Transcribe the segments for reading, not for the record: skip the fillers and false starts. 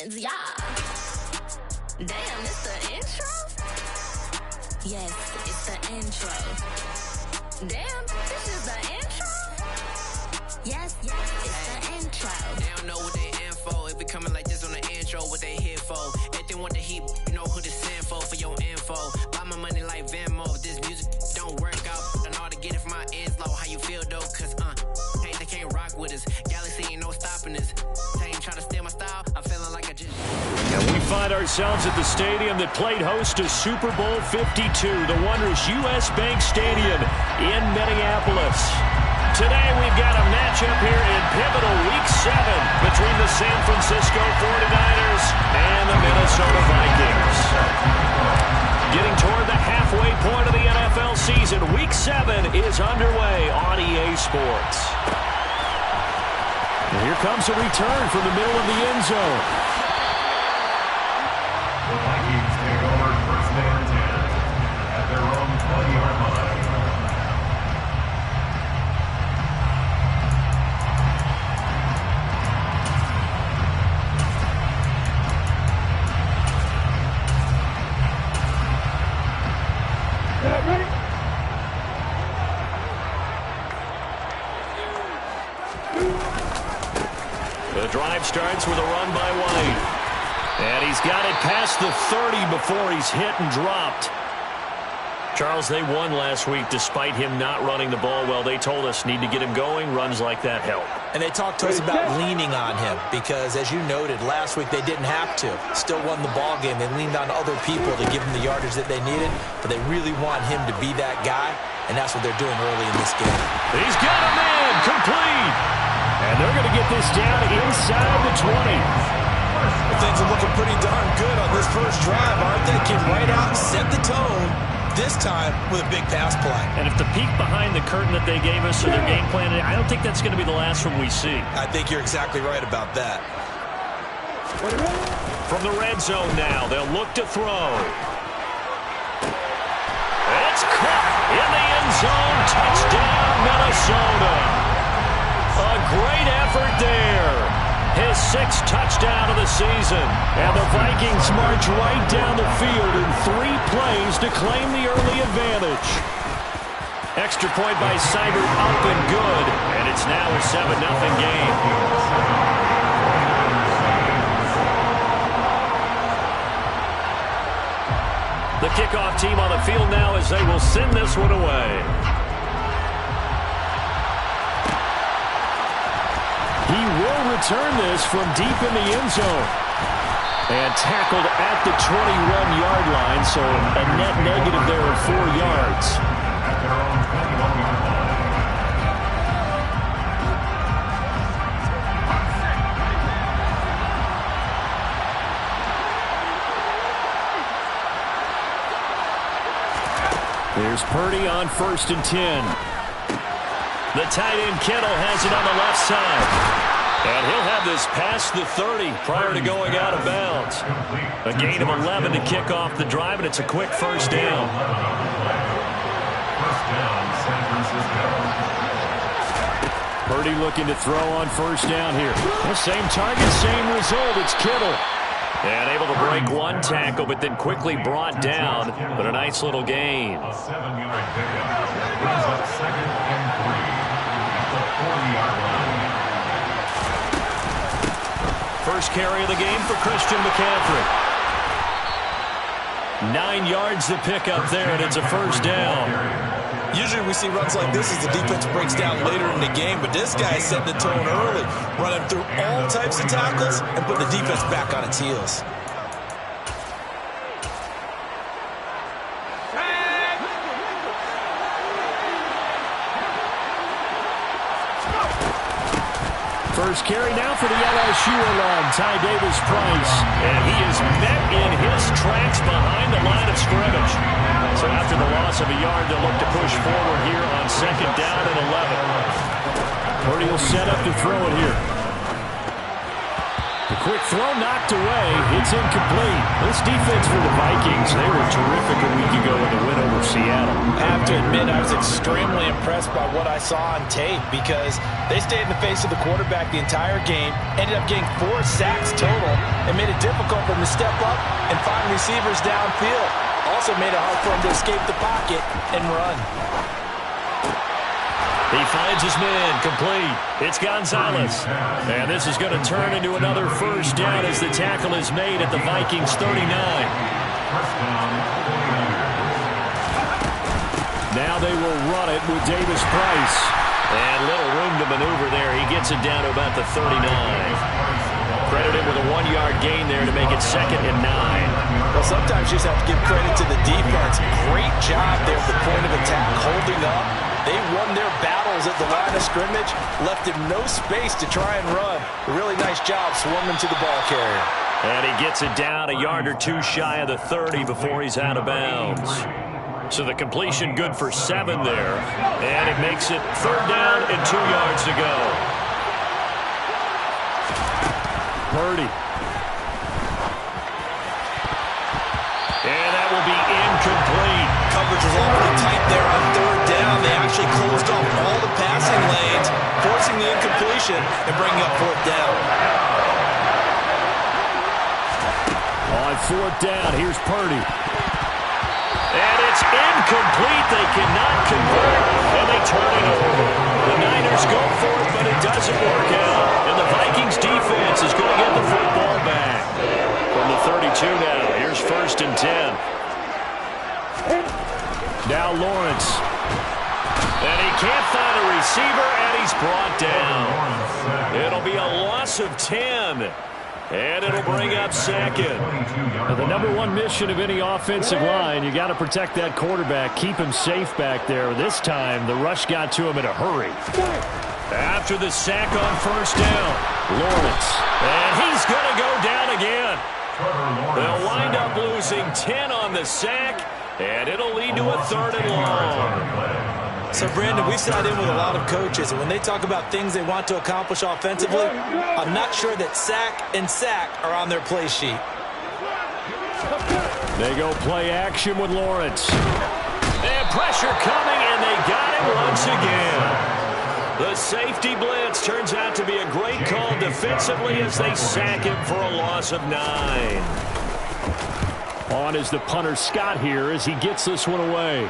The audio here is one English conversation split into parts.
friends, yeah. Damn, it's the intro? Yes, it's the intro. Damn, this is the intro? Yes, it's the intro. They don't know what they info. If we coming like this on the intro, what they here for? Everything want the heat, you know who to send for your info. Buy my money like Venmo. If this music don't work out, I know how to get it from my ends low. How you feel though? Cause they can't rock with us. Galaxy ain't no stopping us. They ain't trying to steal my style. I'm feeling like I just. And we find ourselves at the stadium that played host to Super Bowl 52, the wondrous U.S. Bank Stadium in Minneapolis. Today we've got a matchup here in pivotal Week 7 between the San Francisco 49ers and the Minnesota Vikings. Getting toward the halfway point of the NFL season, Week 7 is underway on EA Sports. And here comes a return from the middle of the end zone. The Vikings take over first and 10 at their own 20-yard line. Ready? The drive starts with a run by White. And he's got it past the 30 before he's hit and dropped. Charles, they won last week despite him not running the ball well. They told us need to get him going. Runs like that help. And they talked to us about leaning on him because, as you noted, last week they didn't have to. Still won the ball game. They leaned on other people to give him the yardage that they needed, but they really want him to be that guy, and that's what they're doing early in this game. He's got a man complete. And they're going to get this down inside the 20. Things are looking pretty darn good on this first drive, aren't they? Came right out, set the tone, this time with a big pass play. And if the peek behind the curtain that they gave us or their game plan, I don't think that's going to be the last one we see. I think you're exactly right about that. From the red zone now, they'll look to throw. It's caught in the end zone. Touchdown, Minnesota. A great effort there. His 6th touchdown of the season. And the Vikings march right down the field in 3 plays to claim the early advantage. Extra point by Seibert up and good. And it's now a 7-0 game. The kickoff team on the field now as they will send this one away. He will return this from deep in the end zone. And tackled at the 21-yard line, so a net negative there of 4 yards. At their own 21-yard line. There's Purdy on 1st and 10. The tight end Kittle has it on the left side. And he'll have this past the 30 prior to going out of bounds. A gain of 11 to kick off the drive, and it's a quick first down. First down, San Francisco. Purdy looking to throw on first down here. The same target, same result. It's Kittle. And able to break one tackle, but then quickly brought down. But a nice little gain. A 7-yard pickup brings up 2nd and 3 at the 40-yard line. First carry of the game for Christian McCaffrey. 9 yards to pick up there, and it's a first down. Usually we see runs like this as the defense breaks down later in the game, but this guy is setting the tone early, running through all types of tackles and putting the defense back on its heels. First carry now for the LSU alum, Ty Davis-Price. And he is met in his tracks behind the line of scrimmage. So after the loss of a yard, they'll look to push forward here on 2nd down and 11. Purdy will set up to throw it here. The Quick throw knocked away. It's incomplete. This defense for the Vikings, they were terrific a week ago in the win over Seattle. I have to admit, I was extremely impressed by what I saw on tape because they stayed in the face of the quarterback the entire game, ended up getting 4 sacks total, and made it difficult for him to step up and find receivers downfield. Also made it hard for him to escape the pocket and run. He finds his man, complete. It's Gonzalez. And this is going to turn into another first down as the tackle is made at the Vikings 39. Now they will run it with Davis Price. And little room to maneuver there. He gets it down to about the 39. Credited with a 1-yard gain there to make it 2nd and 9. Well, sometimes you just have to give credit to the defense. Great job there at the point of attack, holding up. They won their battles at the line of scrimmage, left him no space to try and run. A really nice job swarming to the ball carrier. And he gets it down a yard or 2 shy of the 30 before he's out of bounds. So the completion good for 7 there. And it makes it 3rd down and 2 yards to go. Purdy. And that will be incomplete. Coverage was awfully tight there on 3rd down. They actually closed off all the passing lanes, forcing the incompletion and bringing up 4th down. On 4th down, here's Purdy. And it's incomplete. They cannot convert, and they turn it over. The Niners go for it, but it doesn't work out. And the Vikings defense is going to get the football back. From the 32 now, here's 1st and 10. Now Lawrence. And he can't find a receiver, and he's brought down. It'll be a loss of 10. And it'll bring up 2nd. Now, the #1 mission of any offensive line, you got to protect that quarterback, keep him safe back there. This time, the rush got to him in a hurry. After the sack on 1st down, Lawrence. And he's going to go down again. They'll wind up losing 10 on the sack, and it'll lead to a 3rd and long. So, Brandon, we sat in with a lot of coaches, and when they talk about things they want to accomplish offensively, I'm not sure that sack and sack are on their play sheet. They go play action with Lawrence. And pressure coming, and they got him once again. The safety blitz turns out to be a great call defensively as they sack him for a loss of 9. On is the punter Scott here as he gets this one away.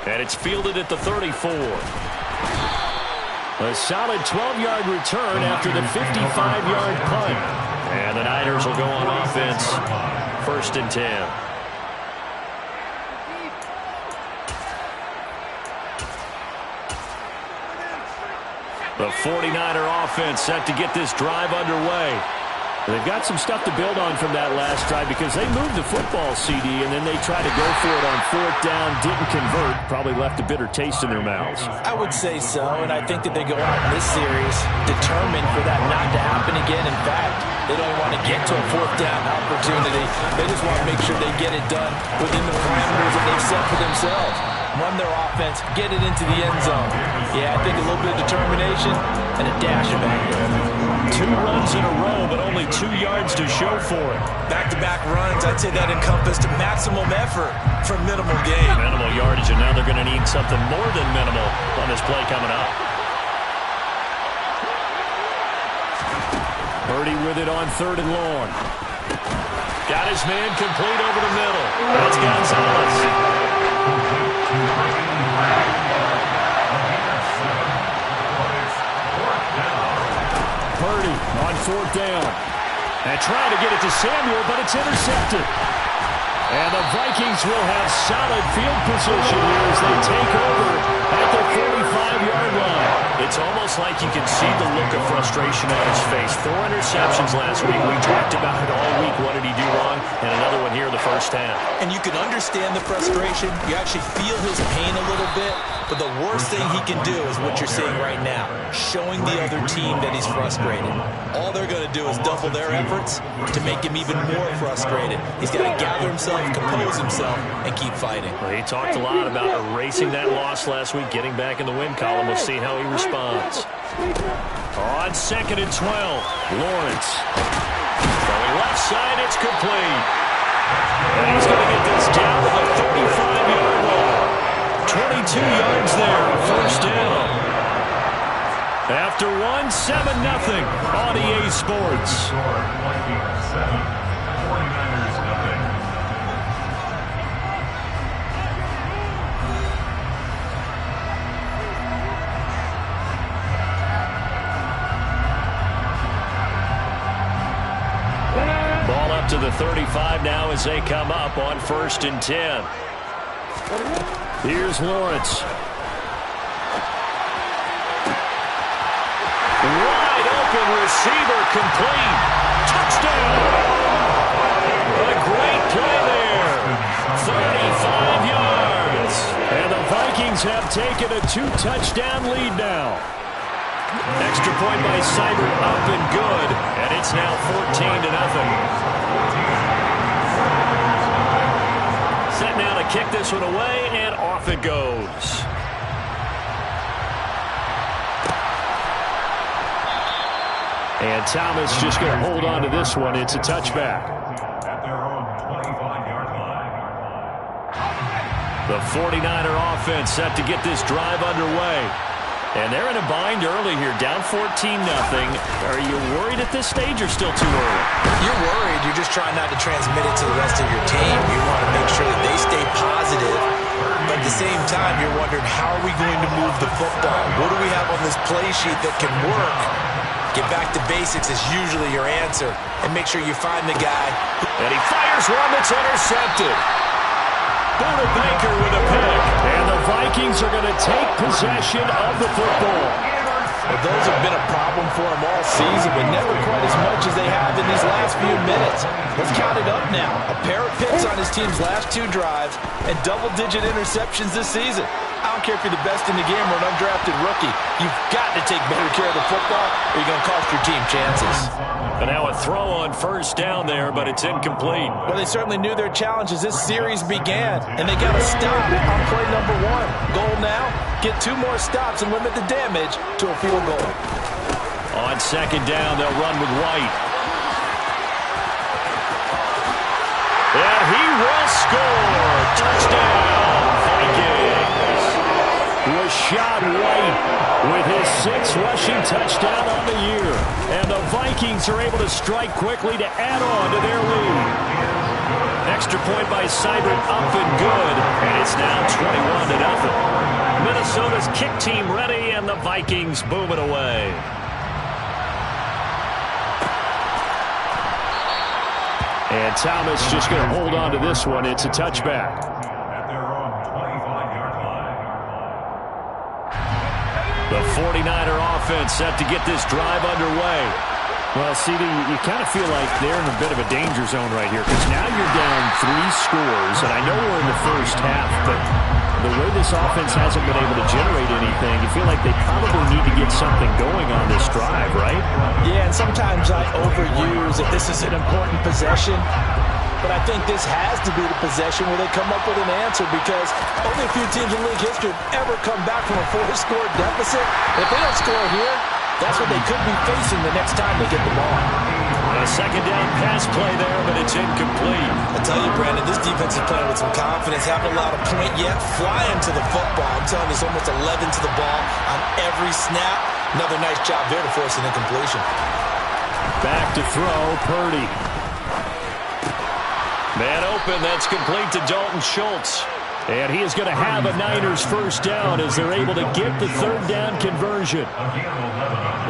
And it's fielded at the 34. A solid 12-yard return after the 55-yard punt. And the Niners will go on offense. 1st and 10. The 49er offense set to get this drive underway. They've got some stuff to build on from that last drive because they moved the football, CD, and then they tried to go for it on 4th down, didn't convert, probably left a bitter taste in their mouths. I would say so, and I think that they go out in this series determined for that not to happen again. In fact, they don't want to get to a 4th down opportunity. They just want to make sure they get it done within the parameters that they've set for themselves. Run their offense, get it into the end zone. Yeah, I think a little bit of determination and a dash of anger. 2 runs in a row, but only 2 yards to show for it. Back-to-back runs, I'd say that encompassed maximum effort for minimal gain. Minimal yardage, and now they're going to need something more than minimal on this play coming up. Purdy with it on 3rd and long. Got his man complete over the middle. That's Gonzalez. Purdy on 4th down. And trying to get it to Samuel, but it's intercepted. And the Vikings will have solid field position here as they take over at the 45-yard line. It's almost like you can see the look of frustration on his face. 4 interceptions last week. We talked about it all week. What did he do wrong? And another one here in the first half. And you can understand the frustration. You actually feel his pain a little bit. But the worst thing he can do is what you're seeing right now, showing the other team that he's frustrated. All they're going to do is double their efforts to make him even more frustrated. He's got to gather himself, compose himself, and keep fighting. Well, he talked a lot about erasing that loss last week, getting back in the win column. We'll see how he responds. On 2nd and 12, Lawrence. Going left side, it's complete. And he's going to get this down to the 35-yard line. 22 yards there, first down. After 1, 7-0 on EA Sports. 49ers nothing. Ball up to the 35 now as they come up on 1st and 10. Here's Lawrence. Wide open receiver, complete. Touchdown. A great play there. 35 yards. And the Vikings have taken a 2-touchdown lead now. Extra point by Seibert, up and good. And it's now 14-0. Set now to kick this one away, and off it goes. And Thomas just going to hold on to this one. It's a touchback. At their own 25-yard line. The 49er offense set to get this drive underway. And they're in a bind early here, down 14-0. Are you worried at this stage or still too early? You're worried. You're just trying not to transmit it to the rest of your team. You want to make sure that they stay positive. But at the same time, you're wondering, how are we going to move the football? What do we have on this play sheet that can work? Get back to basics is usually your answer. And make sure you find the guy. And he fires one that's intercepted. Buda Baker with a pick. And the Vikings are going to take possession of the football. Well, those have been a problem for them all season, but never quite as much as they have in these last few minutes. Let's count it up now. A pair of picks on his team's last 2 drives and double-digit interceptions this season. I don't care if you're the best in the game or an undrafted rookie. You've got to take better care of the football or you're going to cost your team chances. And now a throw on 1st down there, but it's incomplete. Well, they certainly knew their challenge as this series began, and they got to stop on play number 1. Goal now, get 2 more stops and limit the damage to a field goal. On 2nd down, they'll run with White. And he will score. Touchdown, Vikings. Rachaad White with his 6th rushing touchdown on the year. And the Vikings are able to strike quickly to add on to their lead. Extra point by Seibert, up and good. And it's now 21-0. Minnesota's kick team ready, and the Vikings boom it away. And Thomas just going to hold on to this one. It's a touchback. At their own 25-yard line. The 49er offense set to get this drive underway. Well, CD, you kind of feel like they're in a bit of a danger zone right here because now you're down 3 scores, and I know we're in the first half, but the way this offense hasn't been able to generate anything, you feel like they probably need to get something going on this drive, right? Yeah, and sometimes I overuse if this is an important possession, but I think this has to be the possession where they come up with an answer because only a few teams in league history have ever come back from a 4-score deficit. If they don't score here, that's what they could be facing the next time they get the ball. A 2nd down pass play there, but it's incomplete. I tell you, Brandon, this defense is playing with some confidence. Haven't allowed a point yet. Flying to the football. I'm telling you, it's almost 11 to the ball on every snap. Another nice job there to force an incompletion. Back to throw, Purdy. Man open, that's complete to Dalton Schultz. And he is going to have a Niners 1st down as they're able to get the 3rd down conversion.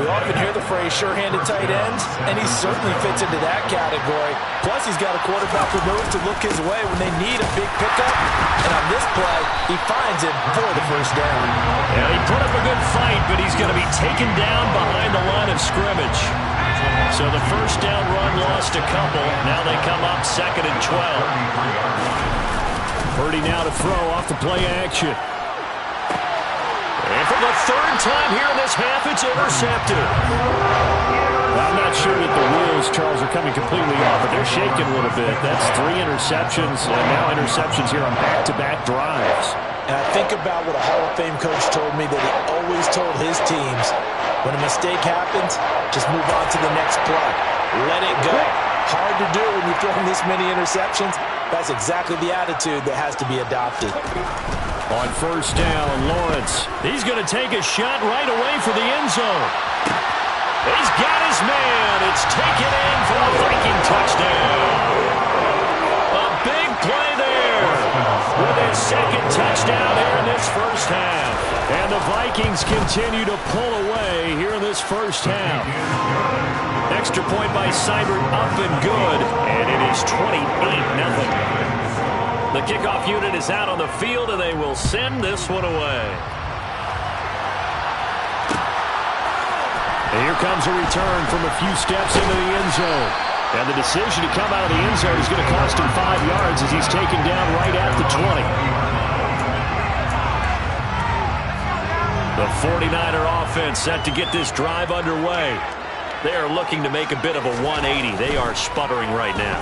We often hear the phrase sure-handed tight ends, and he certainly fits into that category. Plus, he's got a quarterback removed to look his way when they need a big pickup. And on this play, he finds him for the 1st down. Yeah, he put up a good fight, but he's going to be taken down behind the line of scrimmage. So the 1st down run lost a couple. Now they come up 2nd and 12. Purdy now to throw off the play action. And for the 3rd time here in this half, it's intercepted. I'm not sure that the wheels, Charles, are coming completely off, but they're shaking a little bit. That's 3 interceptions, and now interceptions here on back-to-back drives. And I think about what a Hall of Fame coach told me that he always told his teams, When a mistake happens, just move on to the next play. Let it go. Hard to do when you've thrown this many interceptions. That's exactly the attitude that has to be adopted. On first down, Lawrence. He's going to take a shot right away for the end zone. He's got his man. It's taken in for a Viking touchdown. A big play there with his second touchdown here in this first half. And the Vikings continue to pull away here in this first half. Extra point by Seibert up and good. And it is 28-0. The kickoff unit is out on the field, and they will send this one away. And here comes a return from a few steps into the end zone. And the decision to come out of the end zone is going to cost him 5 yards as he's taken down right at the 20. The 49er offense set to get this drive underway. They are looking to make a bit of a 180. They are sputtering right now.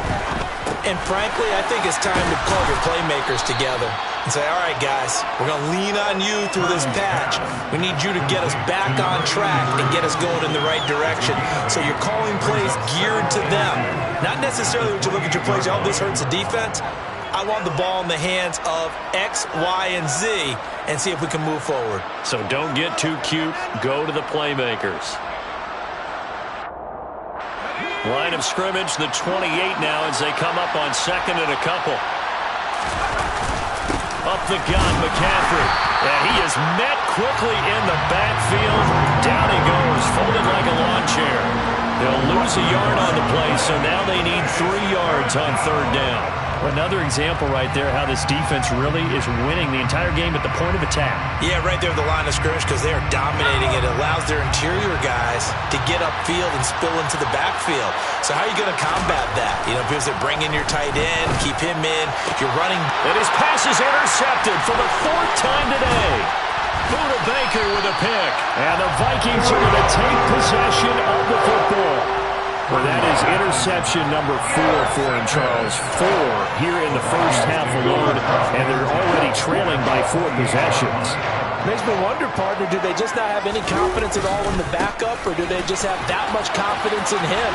And frankly, I think it's time to call your playmakers together and say, all right, guys, we're going to lean on you through this patch. We need you to get us back on track and get us going in the right direction. So you're calling plays geared to them. Not necessarily when you look at your plays, oh, this hurts the defense. I want the ball in the hands of X, Y, and Z and see if we can move forward. So don't get too cute. Go to the playmakers. Line of scrimmage, the 28 now as they come up on second and a couple. Up the gun, McCaffrey. And he is met quickly in the backfield. Down he goes, folded like a lawn chair. They'll lose a yard on the play, so now they need 3 yards on third down. Another example right there how this defense really is winning the entire game at the point of attack. Yeah, right there at the line of scrimmage because they are dominating it. It allows their interior guys to get upfield and spill into the backfield. So how are you going to combat that? You know, because they're bringing your tight end, keep him in. You're running. And his pass is intercepted for the 4th time today. Buda Baker with a pick. And the Vikings are going to take possession of the football. Well, that is interception number 4 for him, Charles. 4 here in the first half alone, and they're already trailing by 4 possessions. Makes me wonder, partner, do they just not have any confidence at all in the backup, or do they just have that much confidence in him?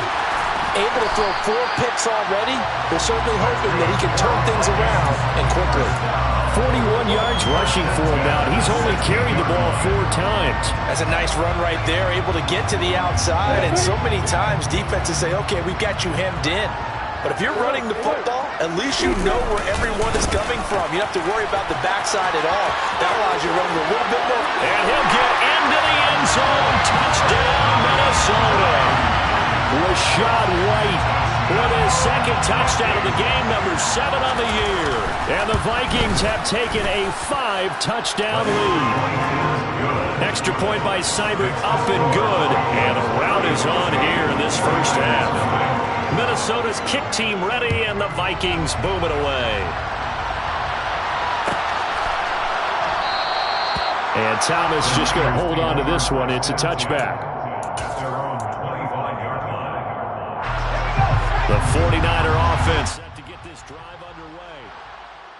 Able to throw 4 picks already, they're certainly hoping that he can turn things around and quickly. 41 yards rushing for him now. He's only carried the ball 4 times. That's a nice run right there, able to get to the outside, and so many times defenses say, okay, we've got you hemmed in. But if you're running the football, at least you know where everyone is coming from. You don't have to worry about the backside at all. That allows you to run a little bit more. And he'll get into the end zone. Touchdown, Minnesota. Rashad White with his second touchdown of the game, number 7 on the year. And the Vikings have taken a 5-touchdown lead. Extra point by Seibert, up and good. And the route is on here in this first half. Minnesota's kick team ready, and the Vikings boom it away. And Thomas just going to hold on to this one. It's a touchback. The 49er offense set to get this drive underway.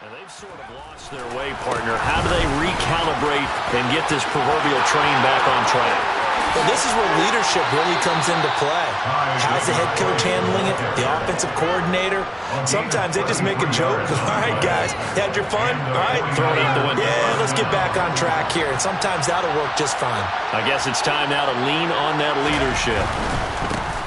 And they've sort of lost their way, partner. How do they recalibrate and get this proverbial train back on track? Well, this is where leadership really comes into play. How's the head coach handling it? The offensive coordinator? Sometimes they just make a joke. All right, guys, you had your fun? All right. Throw it out the window. Yeah, let's get back on track here. And sometimes that'll work just fine. I guess it's time now to lean on that leadership.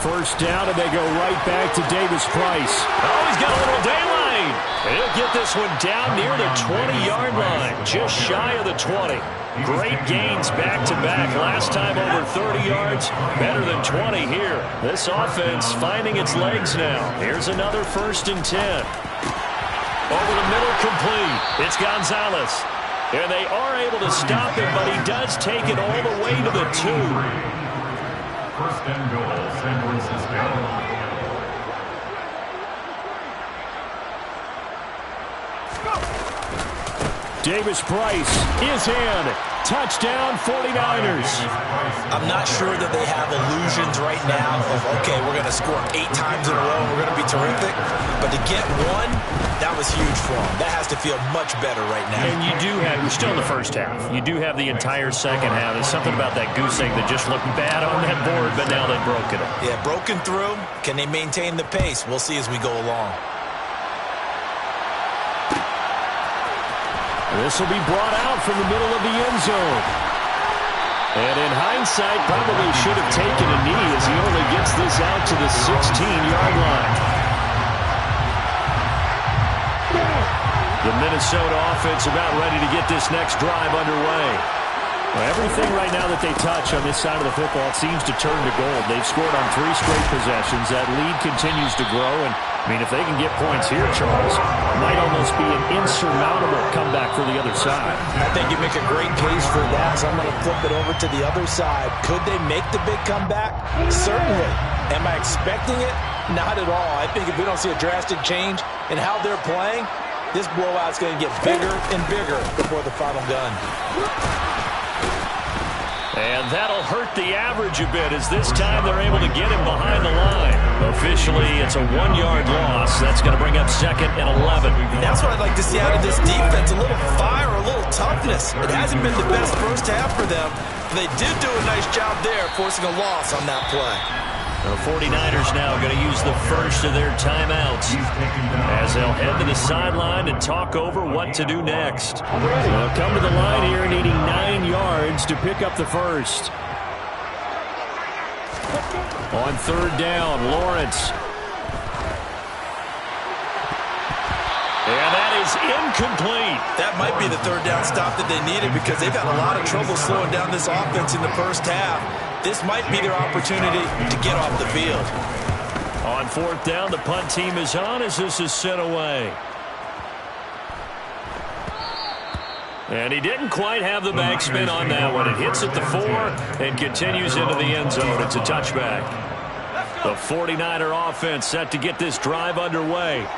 First down, and they go right back to Davis Price. Oh, he's got a little daylight. And he'll get this one down near the 20-yard line, just shy of the 20. Great gains back-to-back. Last time over 30 yards, better than 20 here. This offense finding its legs now. Here's another 1st and 10. Over the middle, complete. It's Gonzalez. And they are able to stop him, but he does take it all the way to the 2. 1st and goal, San Francisco. Davis-Price is in. Touchdown, 49ers. I'm not sure that they have illusions right now of, okay, we're going to score 8 times in a row and we're going to be terrific. But to get one, that was huge for them. That has to feel much better right now. And you do have, we're still in the first half. You do have the entire second half. There's something about that goose egg that just looked bad on that board, but now they've broken it. Yeah, broken through. Can they maintain the pace? We'll see as we go along. This will be brought out from the middle of the end zone. And in hindsight, probably should have taken a knee as he only gets this out to the 16-yard line. The Minnesota offense about ready to get this next drive underway. Well, everything right now that they touch on this side of the football seems to turn to gold. They've scored on 3 straight possessions. That lead continues to grow. And, I mean, if they can get points here, Charles, it might almost be an insurmountable comeback for the other side. I think you make a great case for that, so I'm going to flip it over to the other side. Could they make the big comeback? Certainly. Am I expecting it? Not at all. I think if we don't see a drastic change in how they're playing, this blowout's going to get bigger and bigger before the final gun. And that'll hurt the average a bit as this time they're able to get him behind the line. Officially, it's a 1-yard loss. That's going to bring up 2nd and 11. That's what I'd like to see out of this defense. A little fire, a little toughness. It hasn't been the best first half for them. They did do a nice job there, forcing a loss on that play. The 49ers now going to use the first of their timeouts as they'll head to the sideline and talk over what to do next. They'll come to the line here needing 9 yards to pick up the first. On 3rd down, Lawrence. And that is incomplete. That might be the 3rd down stop that they needed because they've had a lot of trouble slowing down this offense in the first half. This might be their opportunity to get off the field. On 4th down, the punt team is on as this is sent away. And he didn't quite have the backspin on that one. It hits at the 4 and continues into the end zone. It's a touchback. The 49er offense set to get this drive underway.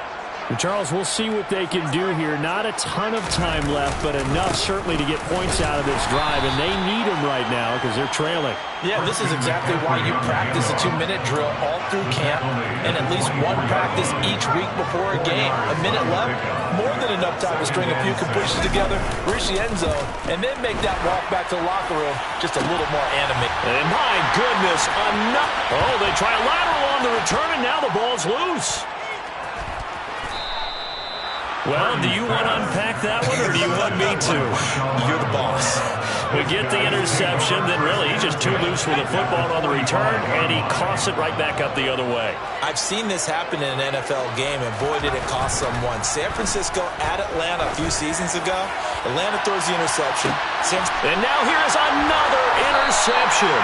And Charles, we'll see what they can do here. Not a ton of time left, but enough certainly to get points out of this drive. And they need them right now because they're trailing. Yeah, this is exactly why you practice a 2-minute drill all through camp and at least one practice each week before a game. A minute left, more than enough time to string a few completions together, reach the end zone, and then make that walk back to the locker room just a little more animated. And my goodness, enough. Oh, they try a lateral on the return, and now the ball's loose. Well, do you want to unpack that one, or do you want me to? You're the boss. We get the interception, then really he's just too loose with the football on the return, and he coughs it right back up the other way. I've seen this happen in an NFL game, and boy, did it cost someone. San Francisco at Atlanta a few seasons ago. Atlanta throws the interception. And now here is another interception.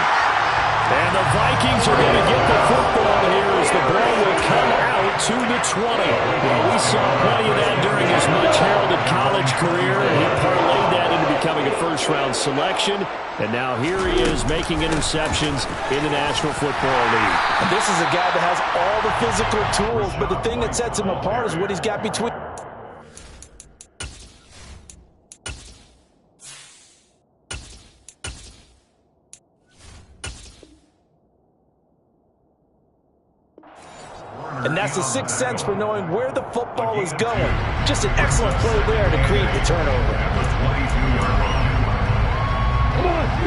And the Vikings are going to get the football here as the ball will come out to the 20. Well, we saw plenty of that during his much-heralded college career. He parlayed that into becoming a first-round selection. And now here he is making interceptions in the National Football League. And this is a guy that has all the physical tools, but the thing that sets him apart is what he's got between. And that's the sixth sense for knowing where the football is going. Just an excellent play there to create the turnover.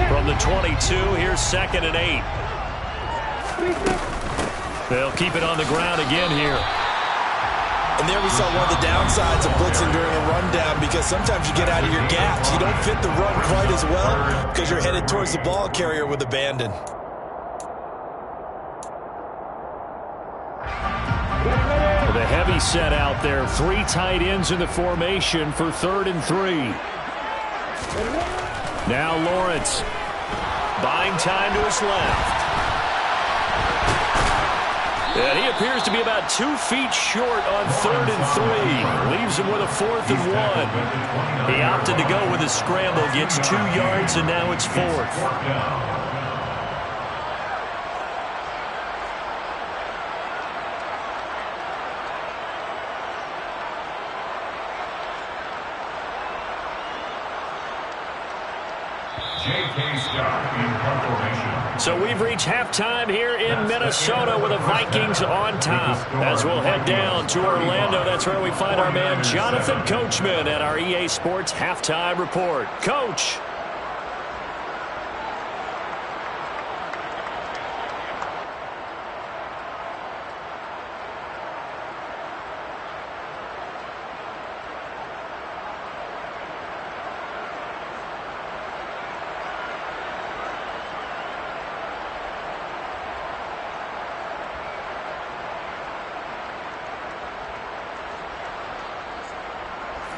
From the 22, here's 2nd and 8. They'll keep it on the ground again here. And there we saw one of the downsides of blitzing during a rundown because sometimes you get out of your gaps. You don't fit the run quite as well because you're headed towards the ball carrier with abandon. The heavy set out there. 3 tight ends in the formation for 3rd and 3. Now Lawrence. Buying time to his left. And he appears to be about 2 feet short on 3rd and 3. Leaves him with a 4th and 1. He opted to go with a scramble. Gets 2 yards, and now it's 4th. stop in confirmation. So we've reached halftime here in Minnesota with the Vikings on top. As we'll head down to Orlando, that's where we find our man Jonathan Coachman at our EA Sports Halftime Report. Coach.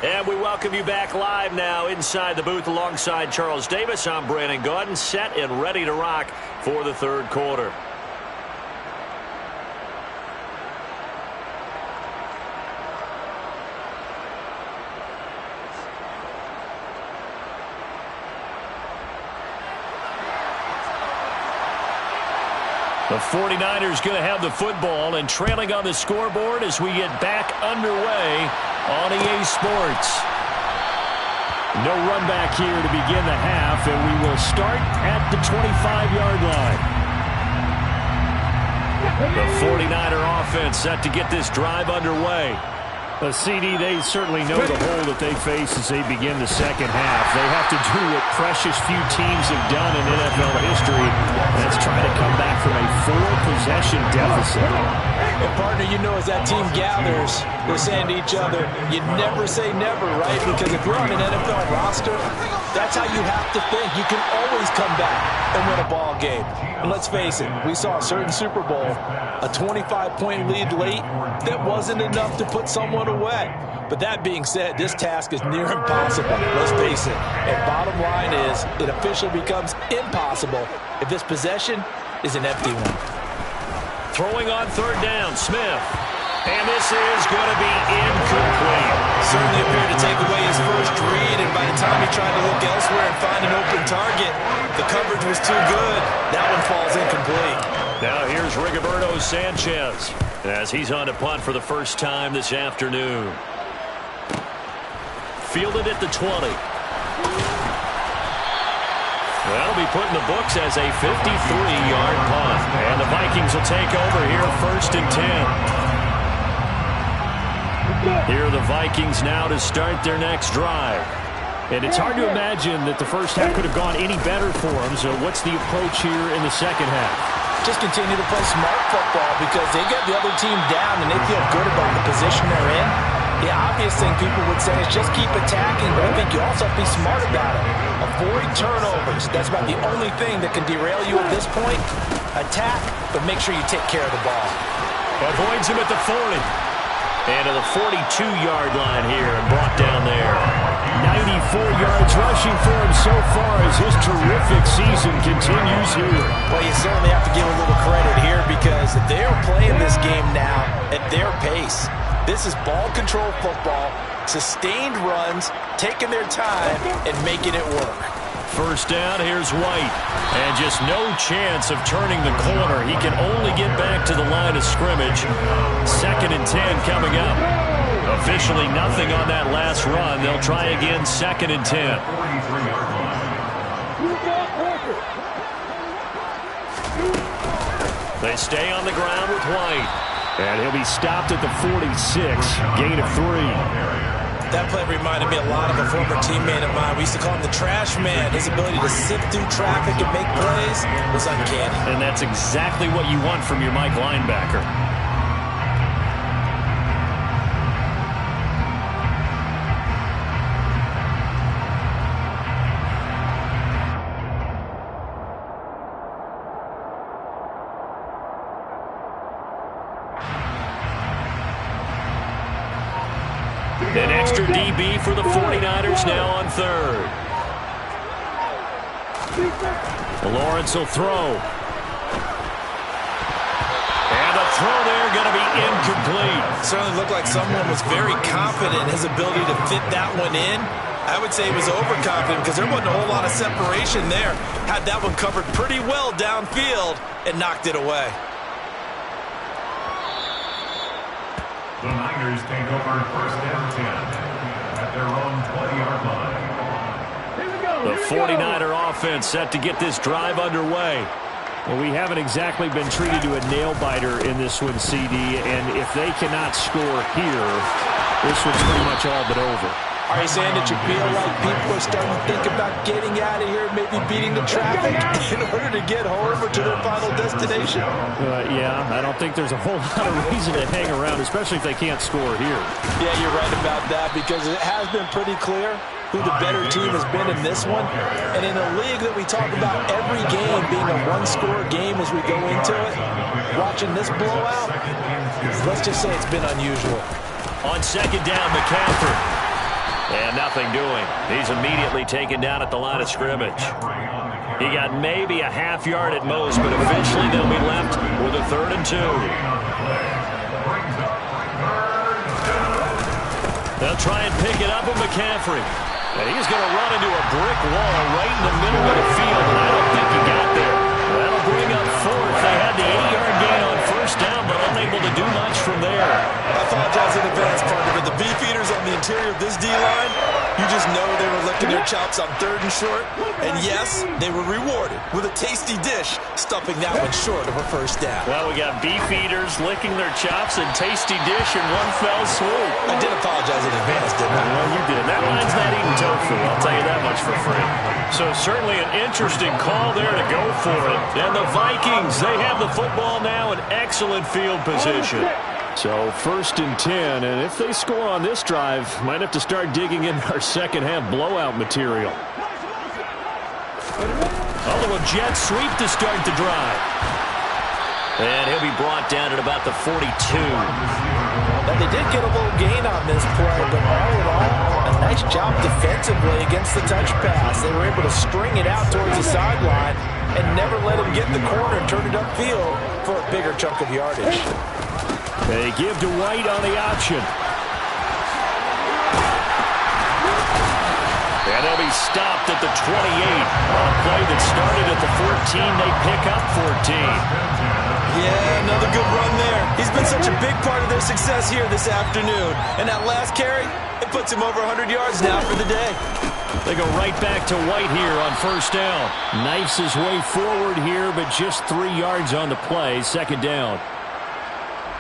And we welcome you back live now inside the booth alongside Charles Davis. I'm Brandon Gaudin, set and ready to rock for the third quarter. The 49ers going to have the football and trailing on the scoreboard as we get back underway on EA Sports. No run back here to begin the half, and we will start at the 25-yard line. The 49er offense set to get this drive underway. CD, they certainly know the hole that they face as they begin the second half. They have to do what precious few teams have done in NFL history, and that's try to come back from a 4-possession deficit. And partner, you know, as that team gathers, they're saying to each other, you never say never, right? Because if you're on an NFL roster, that's how you have to think. You can always come back and win a ball game. And let's face it, we saw a certain Super Bowl, a 25-point lead late that wasn't enough to put someone away. But that being said, this task is near impossible. Let's face it. And bottom line is, it officially becomes impossible if this possession is an empty one. Throwing on third down, Smith. And this is going to be incomplete. Certainly appeared to take away his first read, and by the time he tried to look elsewhere and find an open target, the coverage was too good. That one falls incomplete. Now here's Rigoberto Sanchez as he's on to punt for the first time this afternoon. Fielded at the 20. That'll be put in the books as a 53-yard punt. And the Vikings will take over here, 1st and 10. Here are the Vikings now to start their next drive. And it's hard to imagine that the first half could have gone any better for them. So what's the approach here in the second half? Just continue to play smart football because they get the other team down and they feel good about the position they're in. The obvious thing people would say is just keep attacking, but I think you also have to be smart about it. Avoid turnovers. That's about the only thing that can derail you at this point. Attack, but make sure you take care of the ball. Avoids him at the 40. And to the 42-yard line here and brought down there. 94 yards rushing for him so far as his terrific season continues here. Well, you certainly have to give a little credit here because they're playing this game now at their pace. This is ball control football, sustained runs, taking their time, and making it work. First down, here's White. And just no chance of turning the corner. He can only get back to the line of scrimmage. 2nd and 10 coming up. Officially nothing on that last run. They'll try again, 2nd and 10. They stay on the ground with White. And he'll be stopped at the 46, gain of 3. That play reminded me a lot of a former teammate of mine. We used to call him the trash man. His ability to sift through traffic and make plays was uncanny. And that's exactly what you want from your Mike linebacker. An extra DB for the 49ers now on 3rd. Lawrence will throw. And the throw there going to be incomplete. Certainly looked like someone was very confident in his ability to fit that one in. I would say he was overconfident because there wasn't a whole lot of separation there. Had that one covered pretty well downfield and knocked it away. The Niners take over 1st and 10 at their own 20-yard line. Here we go. The 49er offense set to get this drive underway. Well, we haven't exactly been treated to a nail-biter in this one, CD, and if they cannot score here, this one's pretty much all but over. Are you saying that you feel like people are starting to think about getting out of here, maybe beating the traffic in order to get home or to their final destination? Yeah, I don't think there's a whole lot of reason to hang around, especially if they can't score here. Yeah, you're right about that, because it has been pretty clear who the better team has been in this one. And in a league that we talk about every game being a one-score game as we go into it, watching this blowout, let's just say it's been unusual. On second down, McCaffrey. And nothing doing. He's immediately taken down at the line of scrimmage. He got maybe a half yard at most, but eventually they'll be left with a 3rd and 2. They'll try and pick it up with McCaffrey. And he's going to run into a brick wall right in the middle of the field, and I don't think he got there. That'll bring up 4th. They had the 8-yard gain on 1st down, but unable to do much from there. I apologize in advance, partner, but the beefeaters on the interior of this D-line, you just know they were licking their chops on 3rd and short. And yes, they were rewarded with a tasty dish, stuffing that one short of a 1st down. Well, we got beefeaters licking their chops and tasty dish in one fell swoop. I did apologize in advance, didn't I? Well, you did. That line's not eating tofu, I'll tell you that much for free. So certainly an interesting call there to go for it. And the Vikings, they have the football now in excellent field position. So 1st and 10, and if they score on this drive, might have to start digging in our second-half blowout material. A little jet sweep to start the drive. And he'll be brought down at about the 42. Now, they did get a little gain on this play, but all in all, a nice job defensively against the touch pass. They were able to string it out towards the sideline and never let him get in the corner and turn it upfield for a bigger chunk of yardage. They give to White on the option. And they'll be stopped at the 28. On a play that started at the 14, they pick up 14. Yeah, another good run there. He's been such a big part of their success here this afternoon. And that last carry, it puts him over 100 yards now for the day. They go right back to White here on 1st down. Knifes his way forward here, but just 3 yards on the play. 2nd down.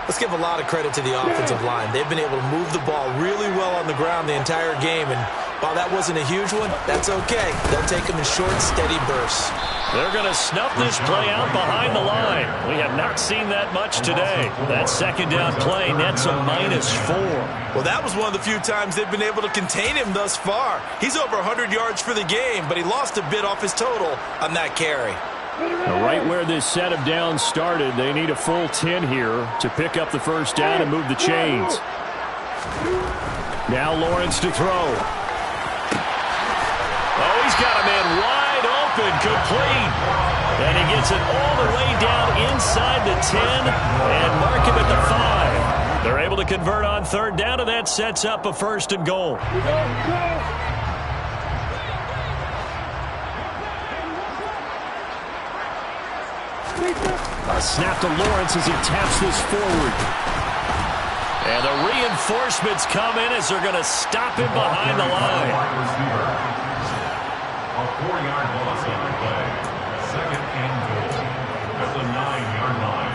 Let's give a lot of credit to the offensive line. They've been able to move the ball really well on the ground the entire game, and while that wasn't a huge one, that's okay. They'll take them in short, steady bursts. They're going to snuff this play out behind the line. We have not seen that much today. That 2nd down play nets a -4. Well, that was one of the few times they've been able to contain him thus far. He's over 100 yards for the game, but he lost a bit off his total on that carry. Right where this set of downs started, they need a full 10 here to pick up the 1st down and move the chains. Now Lawrence to throw. Oh, he's got a man wide open, complete. And he gets it all the way down inside the 10 and mark him at the 5. They're able to convert on 3rd down, and that sets up a 1st and goal. A snap to Lawrence as he taps this forward. And the reinforcements come in as they're going to stop him behind the line. A 4-yard loss on the play. 2nd and goal at the 9-yard line.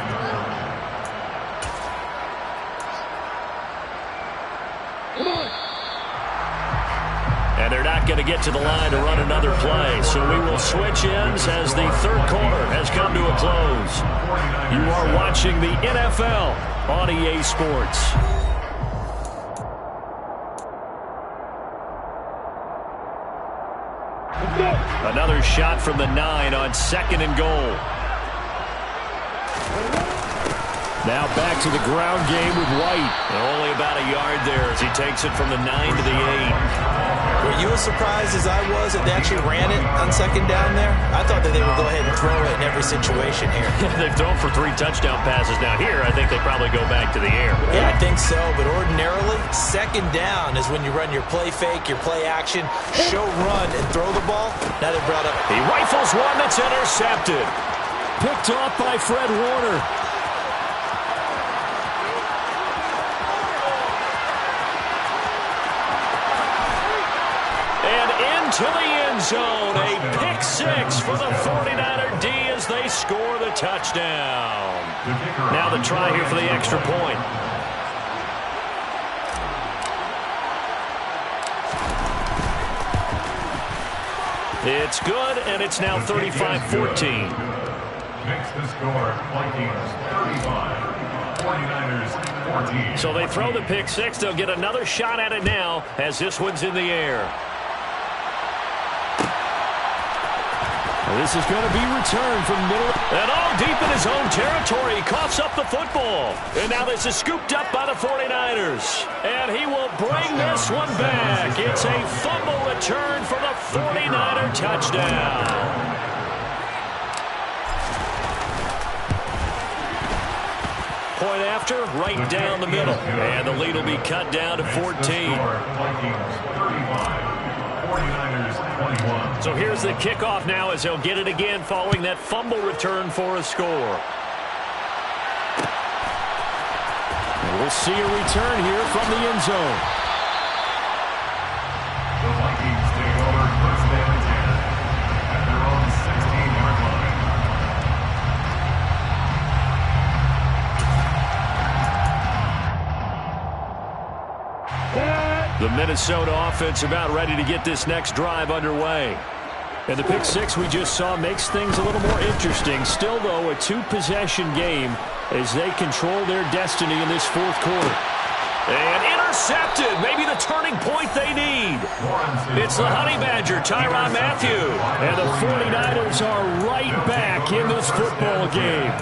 And they're not going to get to the line to run another play. So we will switch ends as the 3rd quarter has come to a close. You are watching the NFL on EA Sports. Another shot from the 9 on 2nd and goal. Now back to the ground game with White. And only about a yard there as he takes it from the 9 to the 8. Were you as surprised as I was that they actually ran it on 2nd down there? I thought that they would go ahead and throw it in every situation here. They've thrown for 3 touchdown passes. Now here, I think they probably go back to the air. Yeah, I think so, but ordinarily, 2nd down is when you run your play fake, your play action, show run, and throw the ball. Now they brought up... He rifles one that's intercepted. Picked off by Fred Warner. And in into the end zone. A pick six for the 49er D as they score the touchdown. Now the try here for the extra point. It's good, and it's now 35-14. Makes the score Vikings 35, 49ers 14. So they throw the pick six. They'll get another shot at it now as this one's in the air. This is going to be returned from middle. And all deep in his own territory. He coughs up the football. And now this is scooped up by the 49ers. And he will bring this one back. It's a fumble return for the 49er touchdown. Point after, right down the middle. And the lead will be cut down to 14. Vikings 35, 49ers 21. So here's the kickoff now as they'll get it again following that fumble return for a score. And we'll see a return here from the end zone. The Vikings take over first down and 10 at their own 16-yard line. The Minnesota offense about ready to get this next drive underway. And the pick six we just saw makes things a little more interesting. Still, though, a two-possession game as they control their destiny in this fourth quarter. And intercepted. Maybe the turning point they need. It's the Honey Badger, Tyrann Mathieu. And the 49ers are right back in this football game.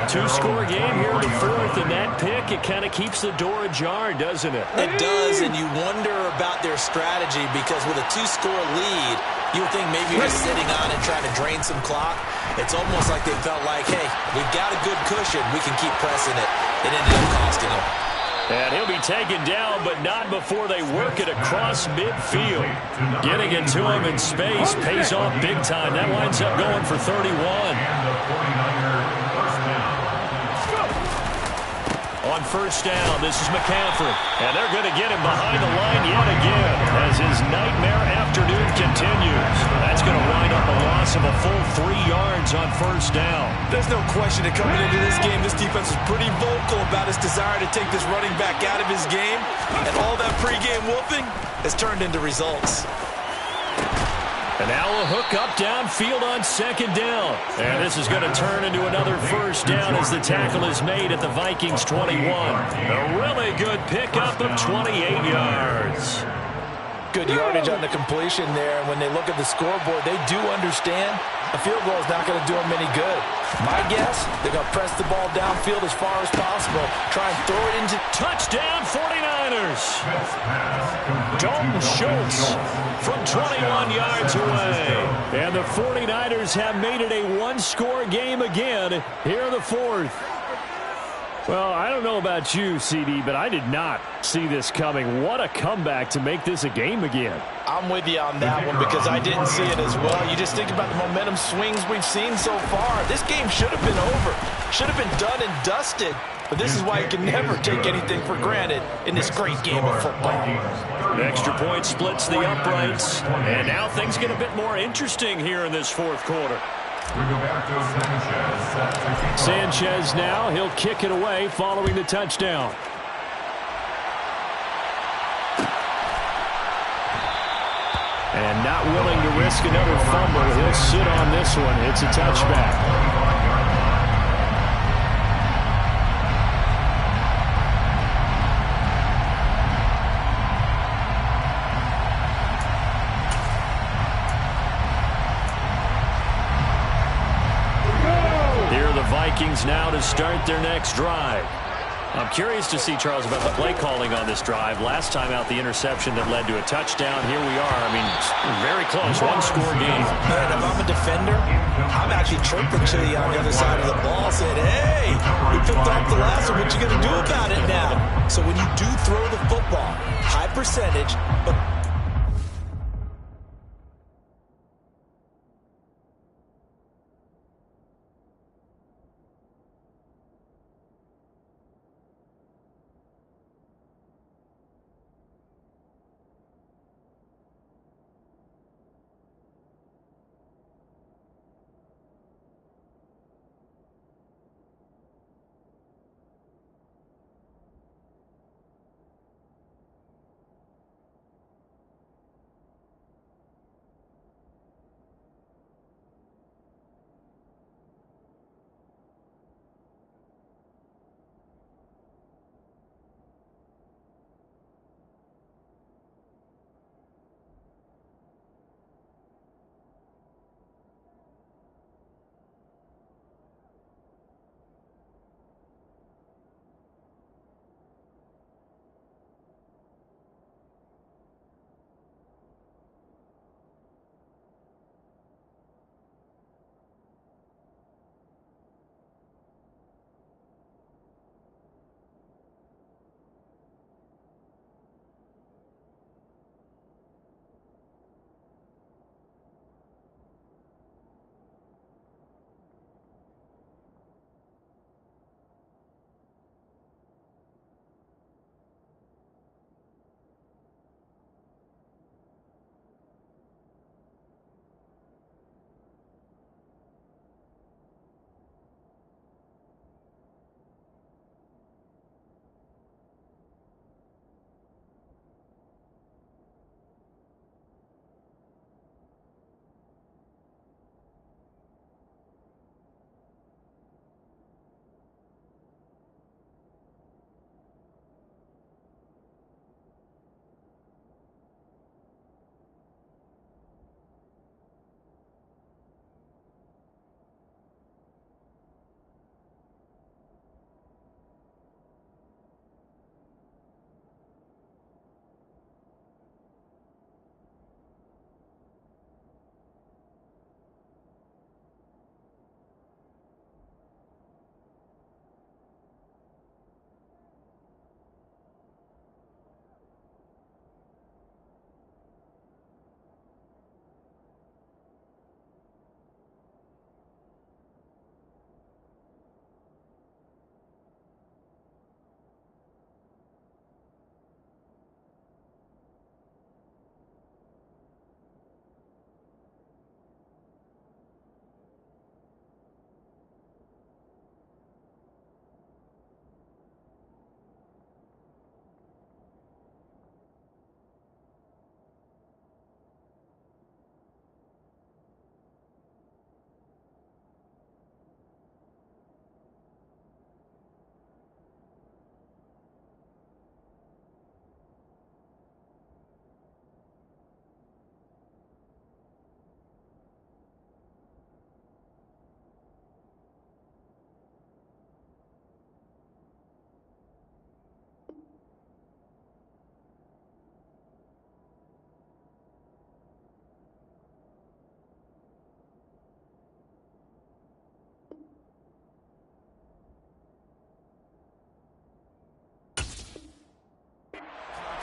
Two-score game here in the fourth, and that pick, it kind of keeps the door ajar, doesn't it? It does, and you wonder about their strategy because with a two-score lead, you would think maybe you're sitting on it trying to drain some clock. It's almost like they felt like, hey, we've got a good cushion. We can keep pressing it. It ended up costing them. And he'll be taken down, but not before they work it across midfield. Getting it to him in space pays off big time. That winds up going for 31. And the 49er first down. On first down, this is McCaffrey. And they're going to get him behind the line yet again as his nightmare afternoon continues. That's going to wind up a loss of a full 3 yards on first down. There's no question that coming into this game, this defense was pretty vocal about its desire to take this running back out of his game. And all that pregame whooping has turned into results. And now a hook up downfield on second down. And this is going to turn into another first down as the tackle is made at the Vikings 21. A really good pickup of 28 yards. Good yardage on the completion there. And when they look at the scoreboard, they do understand a field goal is not going to do them any good. My guess, they're going to press the ball downfield as far as possible. Try and throw it into... Touchdown 49ers. Dalton Schultz from 21 yards away. And the 49ers have made it a one-score game again here in the fourth. Well, I don't know about you, CD, but I did not see this coming. What a comeback to make this a game again. I'm with you on that one because I didn't see it as well. You just think about the momentum swings we've seen so far. This game should have been over. Should have been done and dusted. But this is why you can never take anything for granted in this great game of football. The extra point splits the uprights. And now things get a bit more interesting here in this fourth quarter. We go back to Sanchez. Sanchez now, he'll kick it away following the touchdown. And not willing to risk another fumble, he'll sit on this one. It's a touchback. Vikings now to start their next drive. I'm curious to see, Charles, about the play calling on this drive. Last time out, the interception that led to a touchdown. Here we are. I mean, very close. One-score game. Man, if I'm a defender, I'm actually chirping to you on the other side of the ball saying, hey, we picked off the last one. What you going to do about it now? So when you do throw the football, high percentage, but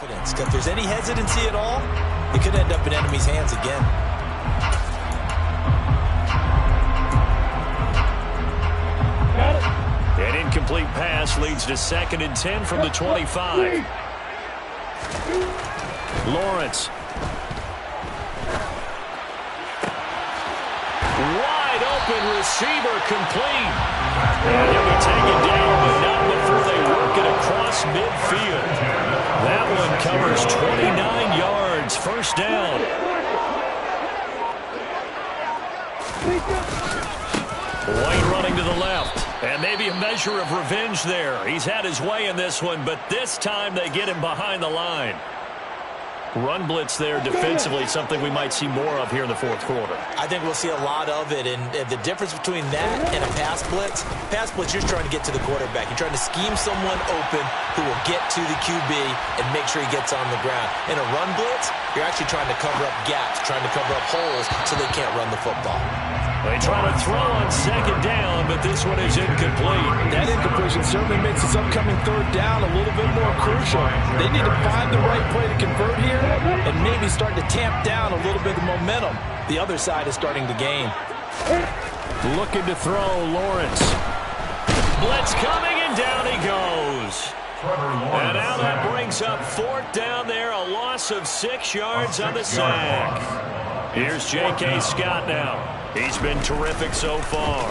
confidence. If there's any hesitancy at all, it could end up in enemy's hands again. An incomplete pass leads to 2nd and 10 from the 25. Lawrence. Wide open receiver complete. And he'll be taken down, but not before they work it across midfield. That one covers 29 yards. First down. White running to the left. And maybe a measure of revenge there. He's had his way in this one, but this time they get him behind the line. Run blitz there defensively, something we might see more of here in the 4th quarter. I think we'll see a lot of it, and the difference between that and a pass blitz, you're trying to get to the quarterback. You're trying to scheme someone open who will get to the QB and make sure he gets on the ground. In a run blitz, you're actually trying to cover up gaps, trying to cover up holes so they can't run the football. They try to throw on 2nd down, but this one is incomplete. That incompletion certainly makes this upcoming 3rd down a little bit more crucial. They need to find the right play to convert here and maybe start to tamp down a little bit of momentum the other side is starting to gain. Looking to throw, Lawrence. Blitz coming, and down he goes. And now that brings up 4th down there, a loss of 6 yards on the sack. Here's J.K. Scott now. He's been terrific so far.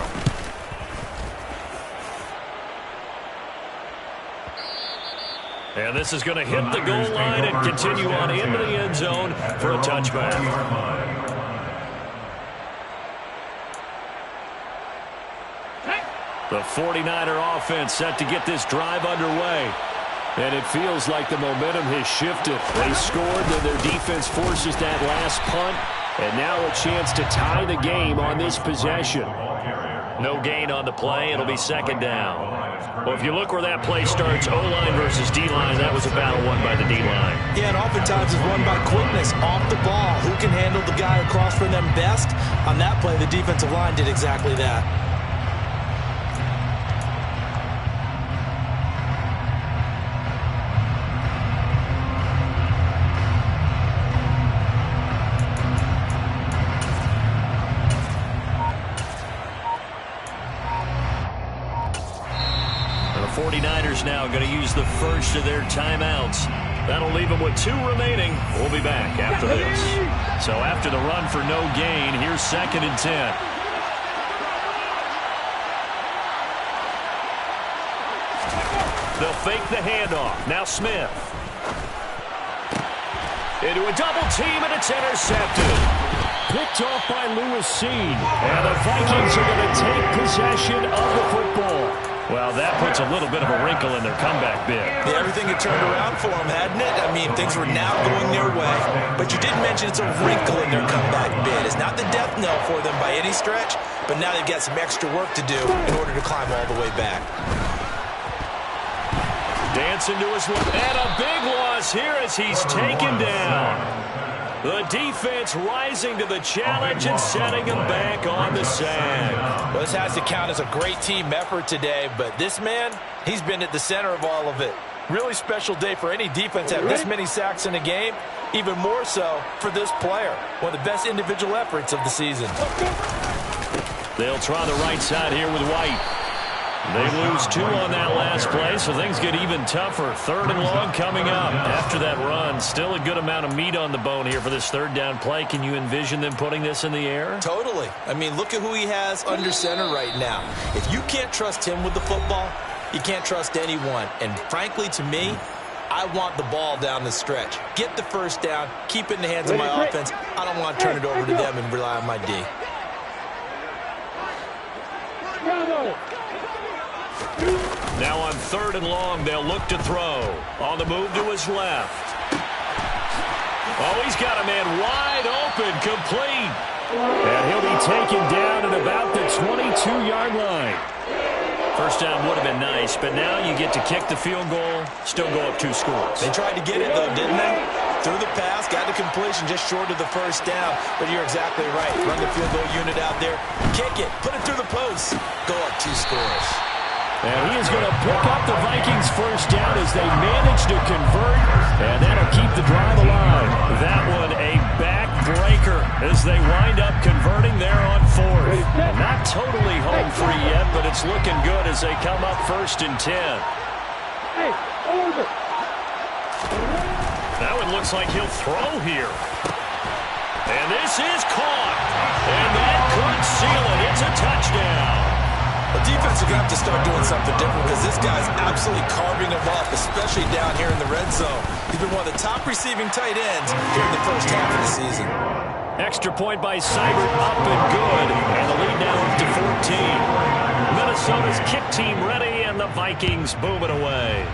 And this is going to hit the goal line and continue on into the end zone for a touchback. The 49er offense set to get this drive underway. And it feels like the momentum has shifted. They scored, then their defense forces that last punt. And now a chance to tie the game on this possession. No gain on the play. It'll be 2nd down. Well, if you look where that play starts, O-line versus D-line, that was a battle won by the D-line. Yeah, and oftentimes it's won by quickness off the ball. Who can handle the guy across from them best? On that play, the defensive line did exactly that. The 49ers now going to use the first of their timeouts. That'll leave them with 2 remaining. We'll be back after this. So after the run for no gain, here's 2nd and 10. They'll fake the handoff. Now Smith. Into a double team, and it's intercepted. Picked off by Lewis Cine. And the Vikings are going to take possession of the football. Well, that puts a little bit of a wrinkle in their comeback bid. Yeah, everything had turned around for them, hadn't it? I mean, things were now going their way. But you did mention it's a wrinkle in their comeback bid. It's not the death knell for them by any stretch, but now they've got some extra work to do in order to climb all the way back. Dancing to his left, and a big loss here as he's taken down. The defense rising to the challenge and setting him back on the sack. Well, this has to count as a great team effort today, but this man, he's been at the center of all of it. Really special day for any defense to have this many sacks in a game, even more so for this player. One of the best individual efforts of the season. They'll try the right side here with White. They lose 2 on that last play, so things get even tougher. 3rd and long coming up. After that run, still a good amount of meat on the bone here for this 3rd down play. Can you envision them putting this in the air? Totally. I mean, look at who he has under center right now. If you can't trust him with the football, you can't trust anyone. And frankly, to me, I want the ball down the stretch. Get the 1st down, keep it in the hands of my offense. I don't want to turn it over to them and rely on my D. Now on 3rd and long, they'll look to throw. On the move to his left. Oh, he's got a man wide open, complete. And he'll be taken down at about the 22-yard line. 1st down would have been nice, but now you get to kick the field goal, still go up 2 scores. They tried to get it, though, didn't they? Threw the pass, got the completion just short of the 1st down. But you're exactly right. Run the field goal unit out there. Kick it. Put it through the post. Go up 2 scores. And he is going to pick up the Vikings first down as they manage to convert, and that'll keep the drive alive. That one a backbreaker as they wind up converting there on fourth. Not totally home free yet, but it's looking good as they come up 1st and 10. That one looks like he'll throw here. And this is caught. And that could seal it. It's a touchdown. The defense are going to have to start doing something different because this guy's absolutely carving them up, especially down here in the red zone. He's been one of the top receiving tight ends here in the first half of the season. Extra point by Seibert, up and good. And the lead now up to 14. Minnesota's kick team ready, and the Vikings boom it away.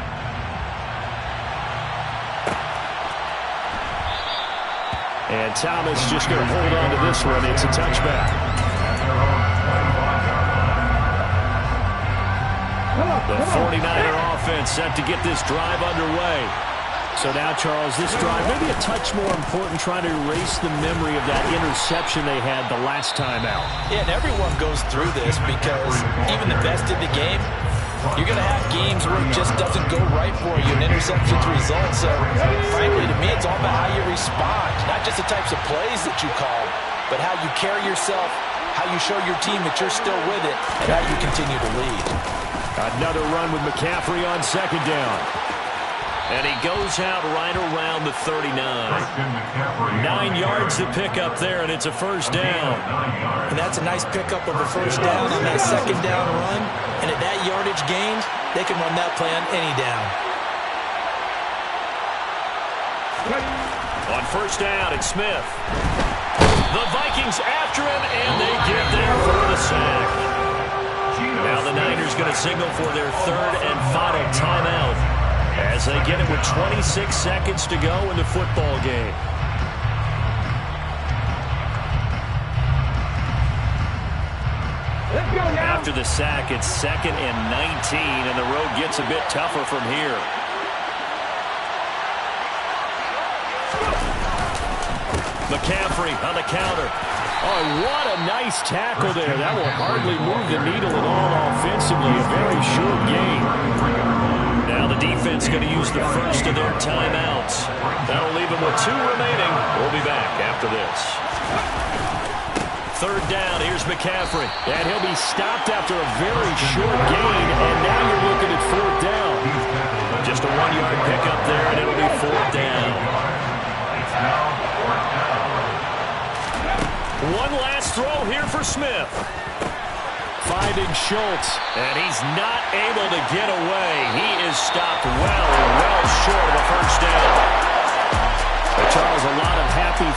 And Thomas just going to hold on to this one. It's a touchback. The 49er offense set to get this drive underway. So now, Charles, this drive maybe a touch more important, trying to erase the memory of that interception they had the last time out. Yeah, and everyone goes through this because even the best in the game, you're going to have games where it just doesn't go right for you, and interceptions result. So, frankly, to me, it's all about how you respond, not just the types of plays that you call, but how you carry yourself, how you show your team that you're still with it, and how you continue to lead. Another run with McCaffrey on 2nd down. And he goes out right around the 39. 9 yards to pick up there, and it's a first down. And that's a nice pickup of a first down on that 2nd down run. And at that yardage gained, they can run that play on any down. On 1st down, it's Smith. The Vikings after him, and they get there for the sack. Now the Niners going to signal for their 3rd and final timeout as they get it with 26 seconds to go in the football game. After the sack, it's 2nd and 19, and the road gets a bit tougher from here. McCaffrey on the counter. Oh, what a nice tackle there. That will hardly move the needle at all offensively. A very short game. Now the defense going to use the first of their timeouts. That'll leave them with 2 remaining. We'll be back after this. 3rd down. Here's McCaffrey. And he'll be stopped after a very short gain. And now you're looking at 4th down. Just a 1-yard pickup there, and it'll be 4th down. One last throw here for Smith. Finding Schultz, and he's not able to get away. He is stopped well short of a first down. But Charles, a lot of happy